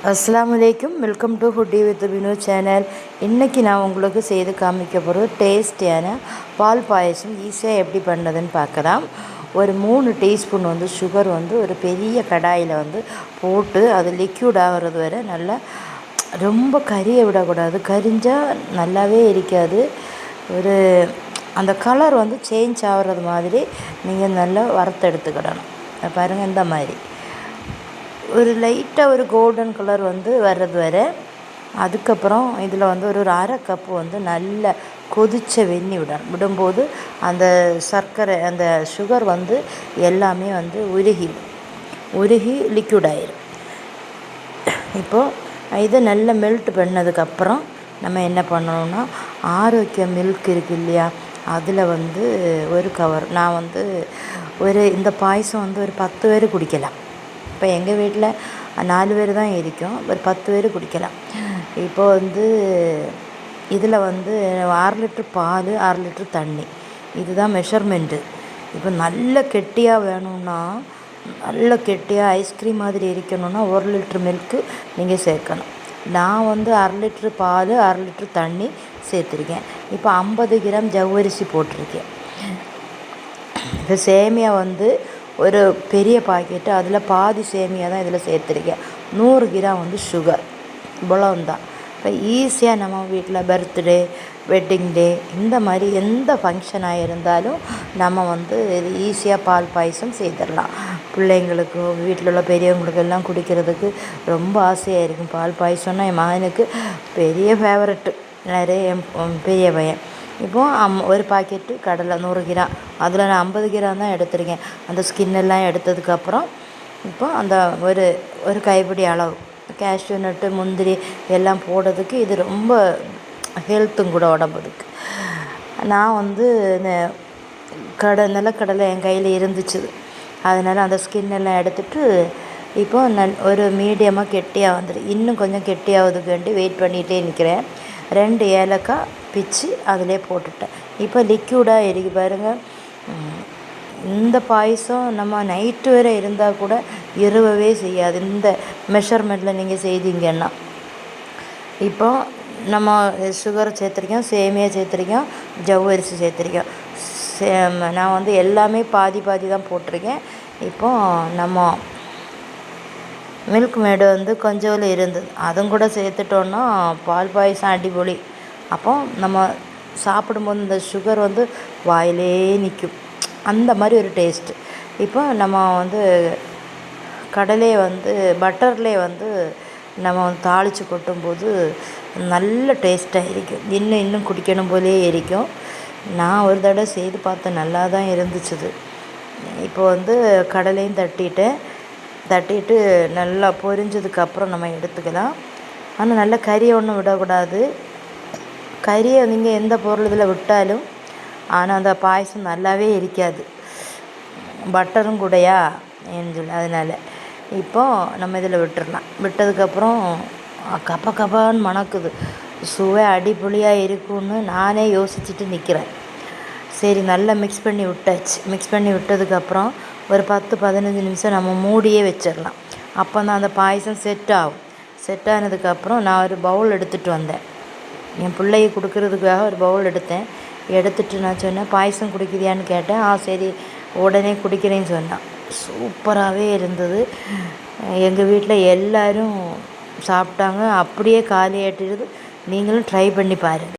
அஸ்ஸலாமு அலைக்கும். Welcome to foodie with Vino channel. இன்றைக்கி நான் உங்களுக்கு செய்து காமிக்க போகிற டேஸ்டியான பால் பாயசம் ஈஸியாக எப்படி பண்ணுறதுன்னு பார்க்கலாம். ஒரு 3 டீஸ்பூன் சுகர் ஒரு பெரிய கடாயில் போட்டு அது லிக்யூட் ஆகிறது வரை நல்லா ரொம்ப கறியை விடக்கூடாது. கரிஞ்சால் நல்லாவே இருக்காது. ஒரு அந்த கலர் சேஞ்ச் ஆகிறது மாதிரி நீங்கள் நல்லா வறுத்தெடுத்துக்கிடணும். பாருங்கள், இந்த மாதிரி ஒரு லைட்டாக ஒரு கோல்டன் கலர் வர்றது வரை. அதுக்கப்புறம் இதில் ஒரு அரை கப்பு நல்ல கொதித்த வெந்நி விடும்போது அந்த சர்க்கரை அந்த சுகர் எல்லாமே உருகி லிக்யூட் ஆயிடும். இப்போது இதை நல்லா மெல்ட் பண்ணதுக்கப்புறம் நம்ம என்ன பண்ணணும்னா, ஆரோக்கிய மில்க் இருக்குது இல்லையா, அதில் ஒரு கவர் நான் ஒரு இந்த பாயசம் ஒரு 10 பேர் குடிக்கலாம். இப்போ எங்கள் வீட்டில் 4 பேர் தான் இருக்கோம். ஒரு 10 பேர் குடிக்கலாம். இப்போது இதில் 6 லிட்டர் பால், 6 லிட்டர் தண்ணி, இதுதான் மெஷர்மெண்ட்டு. இப்போ நல்ல கெட்டியாக வேணும்னா, நல்ல கெட்டியாக ஐஸ்கிரீம் மாதிரி இருக்கணும்னா 1 லிட்டர் மில்க்கு நீங்கள் சேர்க்கணும். நான் 1/2 லிட்டர் பால், 1/2 லிட்டர் தண்ணி சேர்த்துருக்கேன். இப்போ 50 கிராம் ஜவ்வரிசி போட்டிருக்கேன். இப்போ சேமியா ஒரு பெரிய பாக்கெட்டு, அதில் பாதி சேமியா தான் இதில் சேர்த்துருக்கேன். 100 கிராம் சுகர், இவ்வளவுந்தான். இப்போ ஈஸியாக நம்ம வீட்டில் பர்த்டே, வெட்டிங் டே, இந்த மாதிரி எந்த ஃபங்க்ஷனாக இருந்தாலும் நம்ம இது ஈஸியாக பால் பாயசம் செய்திடலாம். பிள்ளைங்களுக்கு, வீட்டில் உள்ள பெரியவங்களுக்கு எல்லாம் குடிக்கிறதுக்கு ரொம்ப ஆசையாக இருக்கும். பால் பாயசம்னா என் மகனுக்கு பெரிய ஃபேவரெட்டு. நிறைய என் பெரிய பையன். இப்போது ஒரு பாக்கெட்டு கடலை 100 கிராம், அதில் நான் 50 கிராம் தான் எடுத்திருக்கேன். அந்த ஸ்கின்னெல்லாம் எடுத்ததுக்கப்புறம் இப்போ அந்த ஒரு கைப்பிடி அளவு கேஷ்யூ நட்டு, முந்திரி எல்லாம் போடுறதுக்கு இது ரொம்ப ஹெல்த்தும் கூட உடம்புக்கு. நான் நிலக்கடலை என் கையில் இருந்துச்சு, அதனால் அந்த ஸ்கின்னெல்லாம் எடுத்துகிட்டு இப்போ ஒரு மீடியமாக கெட்டியாக இன்னும் கொஞ்சம் கெட்டியாகிறதுக்கு வேண்டி வெயிட் பண்ணிகிட்டே நிற்கிறேன். 2 ஏலக்காய் பிச்சு அதிலே போட்டுட்டேன். இப்போ லிக்யூடாக இருக்கு பாருங்கள். இந்த பாயசம் நம்ம நைட்டு வரை இருந்தால் கூட இரவவே செய்யாது, இந்த மெஷர்மெண்ட்டில் நீங்கள் செய்தீங்கன்னா. இப்போ நம்ம சுகரை சேர்த்துருக்கோம், சேமியா சேர்த்துருக்கோம், ஜவ்வரிசி சேர்த்துருக்கோம். நான் எல்லாமே பாதி தான் போட்டிருக்கேன். இப்போது நம்ம மில்க் மேடு கொஞ்சம் இருந்தது, அதுவும் கூட சேர்த்துட்டோன்னா பால் பாயசம் அடிப்பொலி. அப்போ நம்ம சாப்பிடும்போது இந்த சுகர் வாயிலே நிற்கும், அந்த மாதிரி ஒரு டேஸ்ட்டு. இப்போ நம்ம கடலே பட்டர்லேயே நம்ம தாளித்து கொட்டும்போது நல்ல டேஸ்ட்டாக இருக்கும். இன்னும் குடிக்கணும் போலே இருக்கும். நான் ஒரு தடவை செய்து பார்த்தேன், நல்லா தான் இருந்துச்சு. இப்போ கடலையும் தட்டிட்டு நல்லா பொரிஞ்சதுக்கப்புறம் நம்ம எடுத்துக்கலாம். ஆனால் நல்லா கறியை ஒன்றும் விடக்கூடாது. கறியை நீங்கள் எந்த பொருள் இதில் விட்டாலும் ஆனால் அந்த பாயசம் நல்லாவே இருக்காது, பட்டரும் கூடயா சொல்லி. அதனால் இப்போது நம்ம இதில் விட்டுடலாம். விட்டதுக்கப்புறம் கப்பான்னு மணக்குது, சுவை அடிப்பொலியாக இருக்குன்னு நானே யோசிச்சுட்டு நிற்கிறேன். சரி, நல்லா மிக்ஸ் பண்ணி விட்டாச்சு. மிக்ஸ் பண்ணி விட்டதுக்கப்புறம் ஒரு 10-15 நிமிஷம் நம்ம மூடியே வச்சிடலாம். அப்போ தான் அந்த பாயசம் செட் ஆகும். செட் ஆனதுக்கப்புறம் நான் ஒரு பவுல் எடுத்துகிட்டு வந்தேன். என் பிள்ளைக்கு கொடுக்கறதுக்காக ஒரு பவுல் எடுத்துகிட்டு நான் சொன்னேன், பாயசம் குடிக்கிறியான்னு கேட்டேன். சரி, உடனே குடிக்கிறேன்னு சொன்னான். சூப்பராகவே இருந்தது. எங்கள் வீட்டில் எல்லோரும் சாப்பிட்டாங்க, அப்படியே காலி ஆகிட்டுருது. நீங்களும் ட்ரை பண்ணி பாருங்கள்.